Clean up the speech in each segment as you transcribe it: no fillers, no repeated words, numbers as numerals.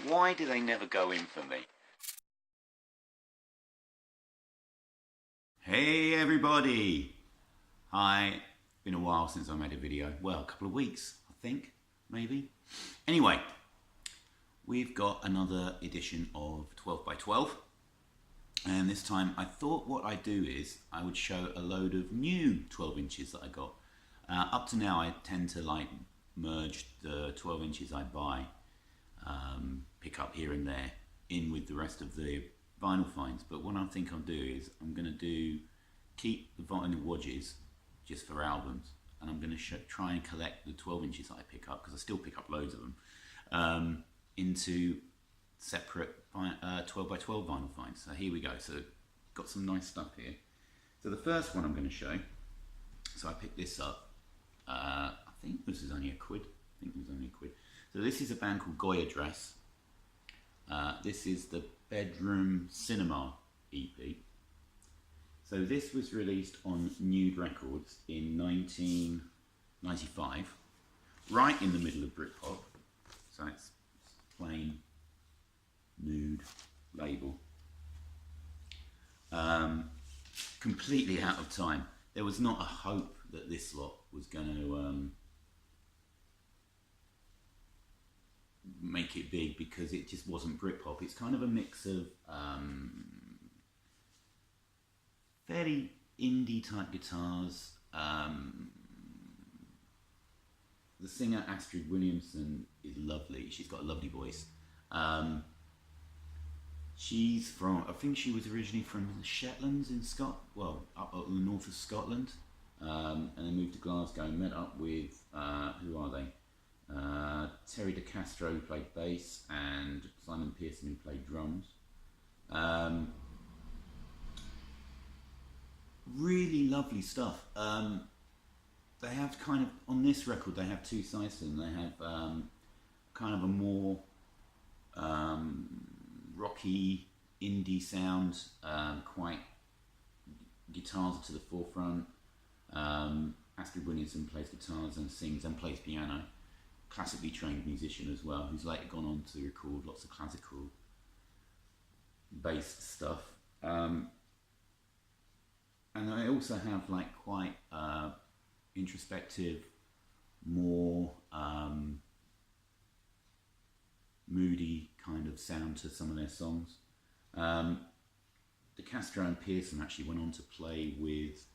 Why do they never go in for me? Hey everybody! Hi, been a while since I made a video. Well, a couple of weeks, I think, maybe. Anyway, we've got another edition of 12 by 12. And this time I thought what I'd do is I would show a load of new 12 inches that I got. Up to now I tend to like merge the 12 inches I buy, pick up here and there, in with the rest of the vinyl finds. But what I think I'll do is I'm going to keep the vinyl wadges just for albums, and I'm going to try and collect the 12 inches that I pick up, because I still pick up loads of them, into separate 12 by 12 vinyl finds. So here we go. So got some nice stuff here. So the first one I'm going to show, so I picked this up, I think this is only £1. So this is a band called Goya Dress. This is the Bedroom Cinema EP. So this was released on Nude Records in 1995, right in the middle of Britpop. So it's plain nude label. Completely out of time. There was not a hope that this lot was going to make it big, because it just wasn't Britpop. It's kind of a mix of fairly indie type guitars. The singer Astrid Williamson is lovely. She's got a lovely voice. She's from, I think she was originally from the Shetlands in Scotland, well, up the north of Scotland, and then moved to Glasgow and met up with, who are they? Terry De Castro, who played bass, and Simon Pearson, who played drums. Really lovely stuff. They have kind of, on this record, they have two sides to them. They have kind of a more rocky indie sound, quite guitars to the forefront. Astrid Williamson plays guitars and sings and plays piano. Classically trained musician as well, who's later gone on to record lots of classical based stuff. And I also have like quite introspective, more moody kind of sound to some of their songs. De Castro and Pearson actually went on to play with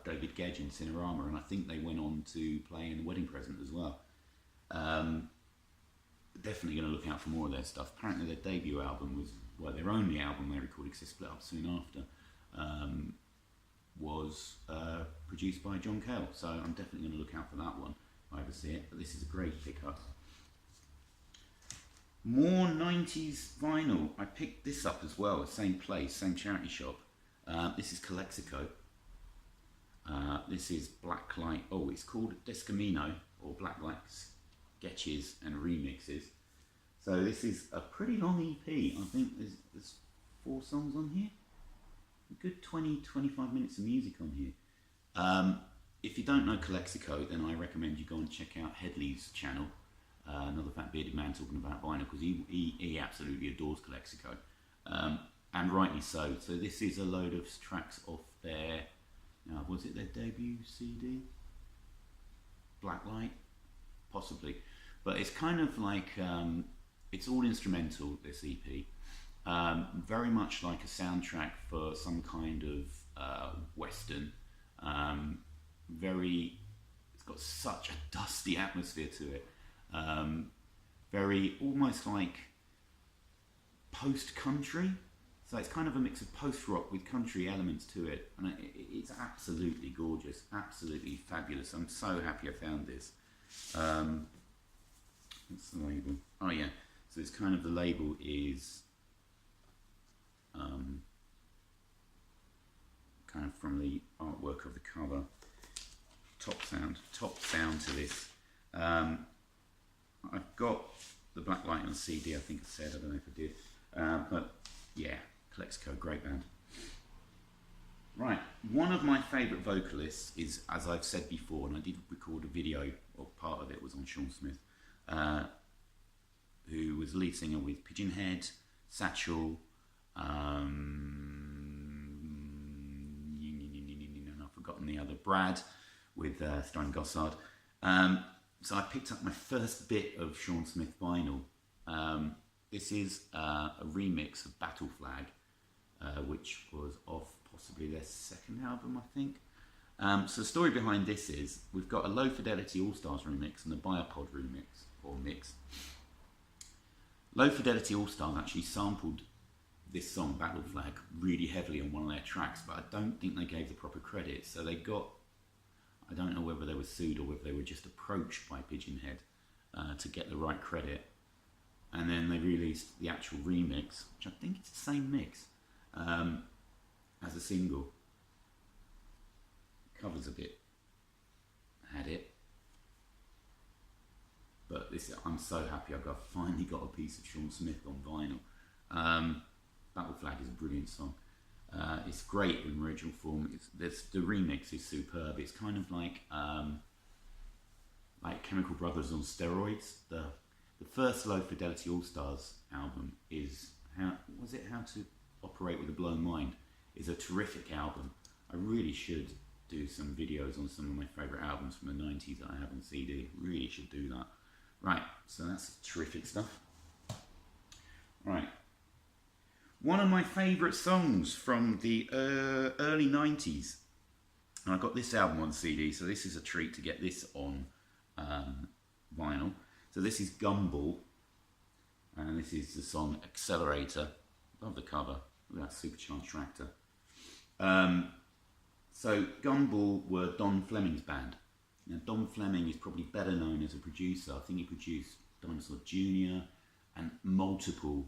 David Gedge in Cinerama, and I think they went on to play in The Wedding Present as well. Definitely going to look out for more of their stuff. Apparently their debut album was, well, their only album they recorded, because they split up soon after, was produced by John Cale. So I'm definitely going to look out for that one if I ever see it. But this is a great pickup. More 90s vinyl. I picked this up as well, same place, same charity shop. This is Calexico. This is Blacklight. Oh, it's called Descamino, or Blacklight Sketches and Remixes. So this is a pretty long EP. I think there's 4 songs on here. A good 20-25 minutes of music on here. If you don't know Calexico, then I recommend you go and check out Headley's channel. Another fat bearded man talking about vinyl, because he absolutely adores Calexico, and rightly so. So this is a load of tracks off their, was it their debut CD? Blacklight, possibly, but it's kind of like it's all instrumental, this EP, very much like a soundtrack for some kind of western. It's got such a dusty atmosphere to it. Very almost like post-country, so it's kind of a mix of post-rock with country elements to it, and it's absolutely gorgeous, absolutely fabulous. I'm so happy I found this. What's the label? Oh yeah, so it's kind of, the label is kind of from the artwork of the cover. Top sound to this. I've got the Blacklight on CD, I think I said, I don't know if I did, but yeah, Calexico, great band. Right, one of my favourite vocalists is, as I've said before, and I did record a video, or part of it was on Shawn Smith, who was was a lead singer with Pigeon Head, Satchel, I've forgotten the other, Brad, with Stein Gossard. So I picked up my first bit of Shawn Smith vinyl. This is a remix of Battle Flag, which was off possibly their second album, I think. So the story behind this is we've got a Low Fidelity All Stars remix and a Biopod remix, or mix. Low Fidelity All Stars actually sampled this song, Battle Flag, really heavily on one of their tracks, but I don't think they gave the proper credit. So they got, I don't know whether they were sued or whether they were just approached by Pigeon Head to get the right credit. And then they released the actual remix, which I think it's the same mix, as a single. Covers a bit had it, but this, I'm so happy I've finally got a piece of Shawn Smith on vinyl. Battle Flag is a brilliant song. It's great in original form. The remix is superb. It's kind of like Chemical Brothers on steroids. The first Low Fidelity All Stars album is How to Operate with a Blown Mind. Is a terrific album. I really should do some videos on some of my favourite albums from the 90s that I have on CD. Really should do that. Right, so that's terrific stuff. Right. One of my favourite songs from the early 90s. And I got this album on CD, so this is a treat to get this on vinyl. So this is Gumball, and this is the song Accelerator. Love the cover. Look at that supercharged tractor. So Gumball were Don Fleming's band. Now Don Fleming is probably better known as a producer. I think he produced Dinosaur Jr. and multiple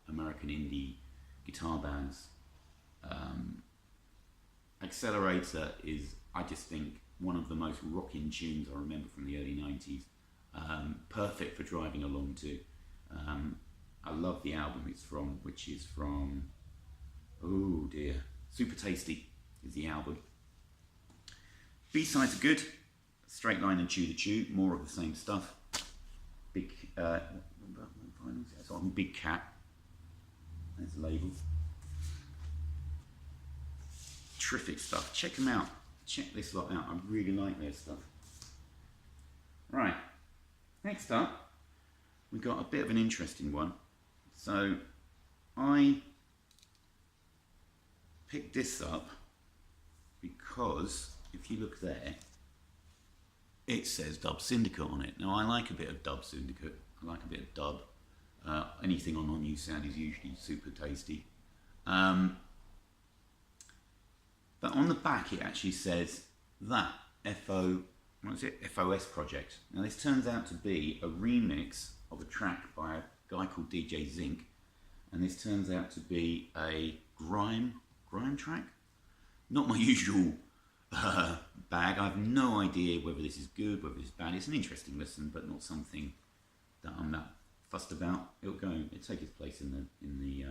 American indie guitar bands. Accelerator is, I just think, one of the most rocking tunes I remember from the early 90s. Perfect for driving along to. I love the album it's from, which is from, oh dear, Super Tasty is the album. B-sides are good. Straight Line and Chew the Chew, more of the same stuff. Big, it's on Big Cat. There's the label. Terrific stuff. Check them out. Check this lot out. I really like their stuff. Right. Next up, we've got a bit of an interesting one. So I picked this up because if you look there, it says Dub Syndicate on it. Now I like a bit of Dub Syndicate. I like a bit of dub. Anything on Non-New Sound is usually super tasty. But on the back it actually says that FOS project. Now this turns out to be a remix of a track by a guy called DJ Zink, and this turns out to be a grime track. Not my usual bag. I have no idea whether this is good, whether it's bad. It's an interesting listen, but not something that I'm that fussed about. It'll take its place in the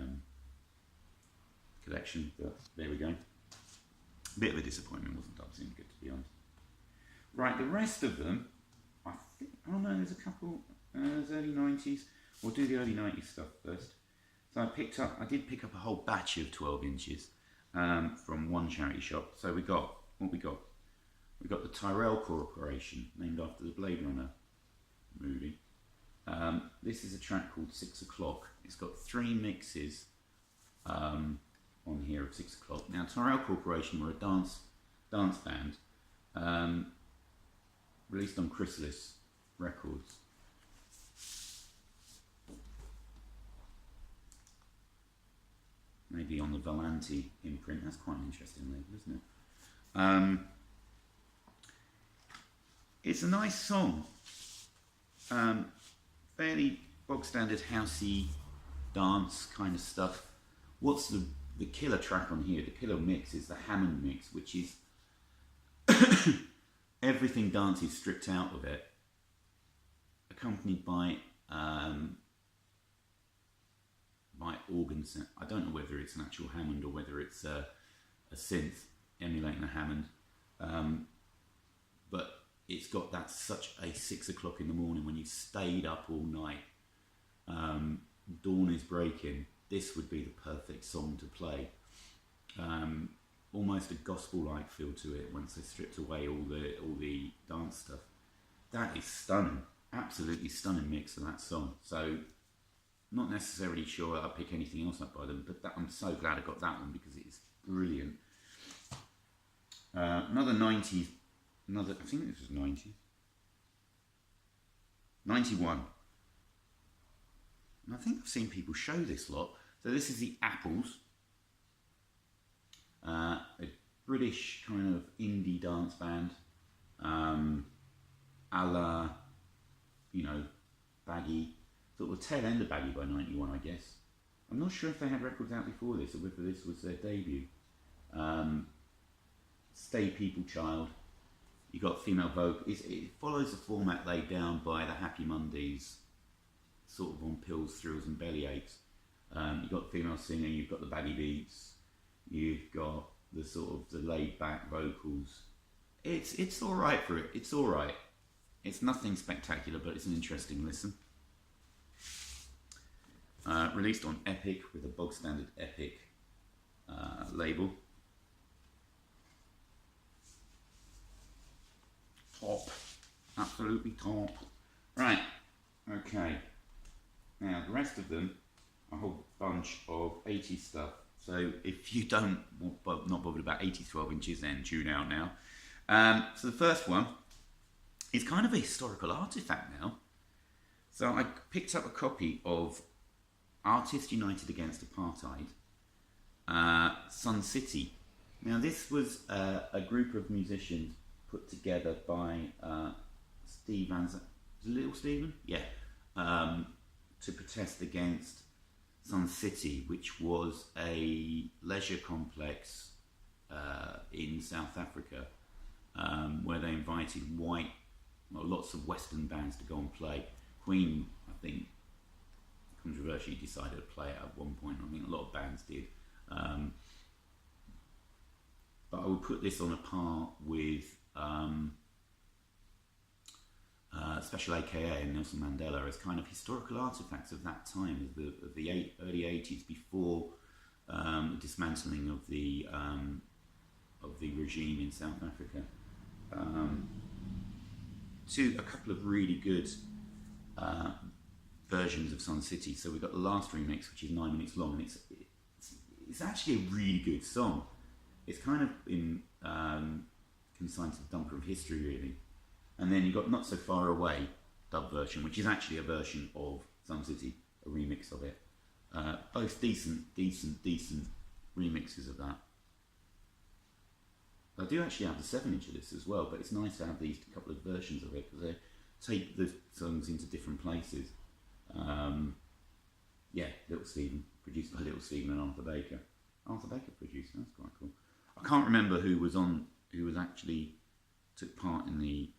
collection, but there we go. A bit of a disappointment, wasn't Dub Syndicate, to be honest. Right, the rest of them, I think, oh no, there's a couple, there's early 90s. We'll do the early 90s stuff first. So I did pick up a whole batch of 12 inches from one charity shop. So we got the Tyrell Corporation, named after the Blade Runner movie. This is a track called 6 O'Clock. It's got 3 mixes on here of 6 O'Clock. Now Tyrell Corporation were a dance band released on Chrysalis Records. Maybe on the Valenti imprint. That's quite an interesting label, isn't it? It's a nice song. Fairly bog standard housey dance kind of stuff. What's the killer track on here? The killer mix is the Hammond mix, which is everything dancey stripped out of it, accompanied by organs. I don't know whether it's an actual Hammond or whether it's a synth emulating a Hammond, but it's got that such a 6 o'clock in the morning when you stayed up all night Dawn is Breaking, this would be the perfect song to play. Almost a gospel-like feel to it once they stripped away all the dance stuff. That is stunning, absolutely stunning mix of that song. So, not necessarily sure I'll pick anything else up by them, but I'm so glad I got that one because it is brilliant. Another 90s, I think this was 90s. 91. And I think I've seen people show this lot. So this is the Apples. A British kind of indie dance band. A la, you know, Baggy. Sort of the tail end of Baggy by 91, I guess. I'm not sure if they had records out before this or whether this was their debut. Stay People Child. You got female vocal. It follows the format laid down by the Happy Mondays, sort of on pills, thrills, and belly aches. You've got female singing. You've got the baggy beats. You've got the sort of the laid back vocals. It's all right for it. It's all right. It's nothing spectacular, but it's an interesting listen. Released on Epic with a bog standard Epic label. Top, absolutely top. Right, okay. Now the rest of them, a whole bunch of 80s stuff. So if you don't not bothered about 80s 12 inches, then tune out now. So the first one is kind of a historical artifact now. So I picked up a copy of Artists United Against Apartheid, Sun City. Now this was a group of musicians put together by Steve Anza, Little Steven? Yeah. To protest against Sun City, which was a leisure complex in South Africa, where they invited lots of Western bands to go and play. Queen, I think, controversially decided to play it at one point. I think a lot of bands did. But I would put this on a par with Special AKA and Nelson Mandela as kind of historical artifacts of that time, of the early 80s, before the dismantling of the regime in South Africa. A couple of really good versions of Sun City. So we've got the last remix, which is 9 minutes long, and it's actually a really good song. It's kind of been consigned to the dumper of history, really. And then you've got Not So Far Away dub version, which is actually a version of Sun City, a remix of it. Both decent remixes of that. I do actually have the 7-inch of this as well, but it's nice to have these couple of versions of it because they take the songs into different places. Yeah, Little Steven, produced by Little Steven and Arthur Baker. Arthur Baker produced, that's quite cool. I can't remember who actually took part in the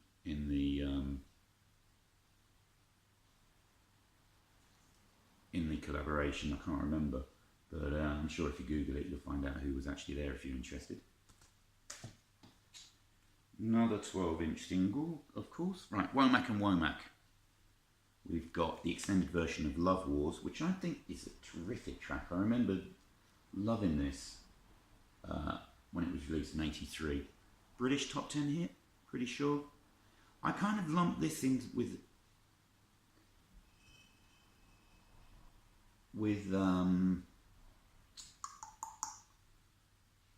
collaboration. I can't remember, but I'm sure if you Google it, you'll find out who was actually there if you're interested. Another 12-inch single, of course. Right, Womack and Womack. We've got the extended version of Love Wars, which I think is a terrific track. I remember loving this when it was released in '83. British top 10 hit, pretty sure. I kind of lumped this in with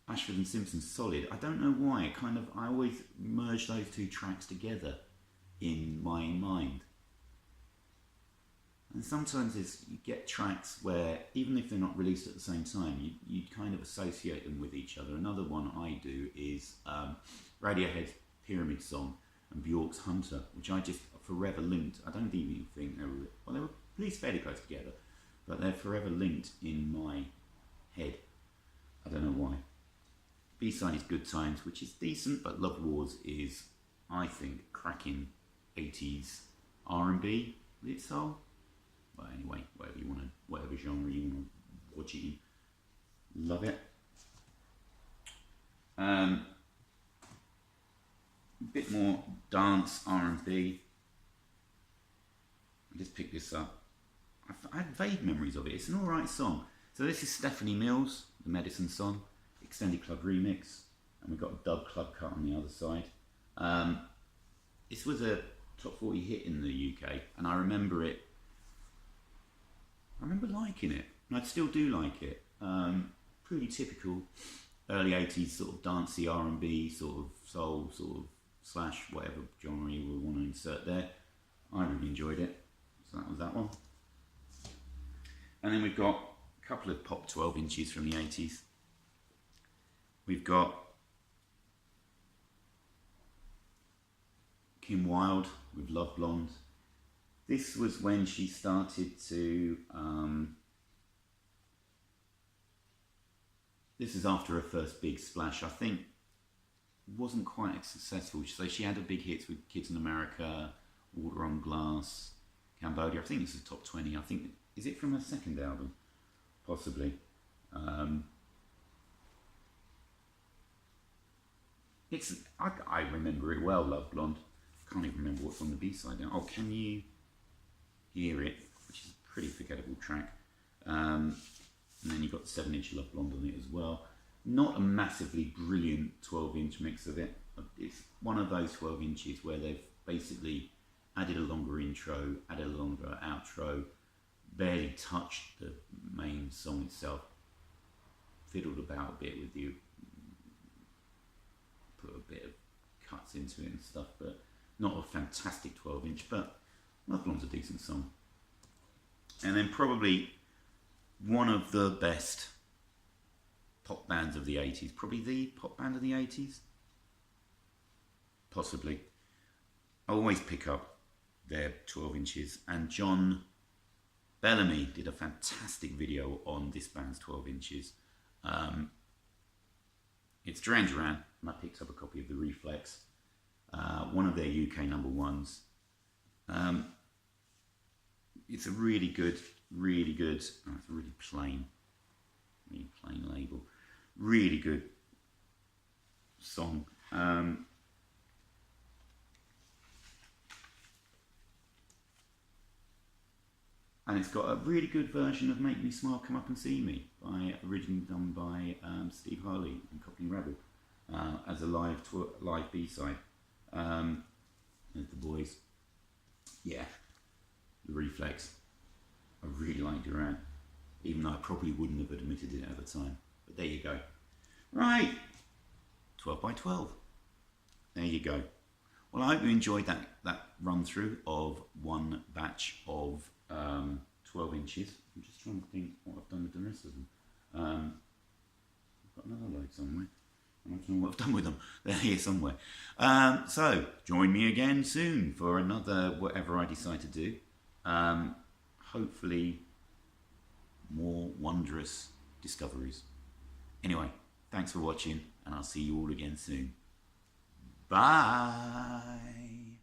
Ashford and Simpson's Solid. I don't know why. I always merge those two tracks together in my mind. And sometimes you get tracks where, even if they're not released at the same time, you kind of associate them with each other. Another one I do is Radiohead's Pyramid Song and Bjork's Hunter, which I just forever linked. I don't even think they were at least fairly close together, but they're forever linked in my head. I don't know why. B-side is Good Times, which is decent, but Love Wars is, I think, cracking 80s R&B, lit soul. But anyway, whatever genre you want to watch it in, love it. A bit more dance R&B. I just picked this up. I had vague memories of it. It's an alright song. So this is Stephanie Mills, the Medicine song, Extended Club remix, and we've got a dub club cut on the other side. This was a top 40 hit in the UK, and I remember it. I remember liking it, and I still do like it. Pretty typical early 80s sort of dancey R&B, sort of soul, sort of slash whatever genre you would want to insert there. I really enjoyed it. So that was that one. And then we've got a couple of pop 12 inches from the 80s. We've got Kim Wilde with Love Blonde. This was when she started to, this is after her first big splash. I think wasn't quite as successful. So she had a big hits with Kids in America, Water on Glass, Cambodia. I think this is top 20. I think, is it from her second album? Possibly. I remember it well, Love Blonde. I can't even remember what's on the B-side now. Oh, Can You Hear It? Which is a pretty forgettable track. And then you've got the 7-inch Love Blonde on it as well. Not a massively brilliant 12-inch mix of it. It's one of those 12 inches where they've basically added a longer intro, added a longer outro, barely touched the main song itself, fiddled about a bit with you, put a bit of cuts into it and stuff, but not a fantastic 12-inch, but Love Blonde's a decent song. And then probably one of the best pop bands of the 80s, probably the pop band of the 80s, possibly. I always pick up their 12 inches, and John Bellamy did a fantastic video on this band's 12 inches. It's Duran Duran, and I picked up a copy of the Reflex, one of their UK number ones. It's a really good, oh, it's a really plain label, really good song. And it's got a really good version of Make Me Smile, Come Up and See Me, originally done by Steve Harley and Cockney Rebel, as a live B-side. There's the boys. Yeah, the Reflex. I really like Duran, even though I probably wouldn't have admitted it at the time. But there you go. Right, 12 by 12. There you go. Well, I hope you enjoyed that run through of one batch of 12 inches. I'm just trying to think what I've done with the rest of them. I've got another load somewhere. I don't know what I've done with them. They're here somewhere. So, join me again soon for another whatever I decide to do. Hopefully, more wondrous discoveries. Anyway, thanks for watching, and I'll see you all again soon. Bye!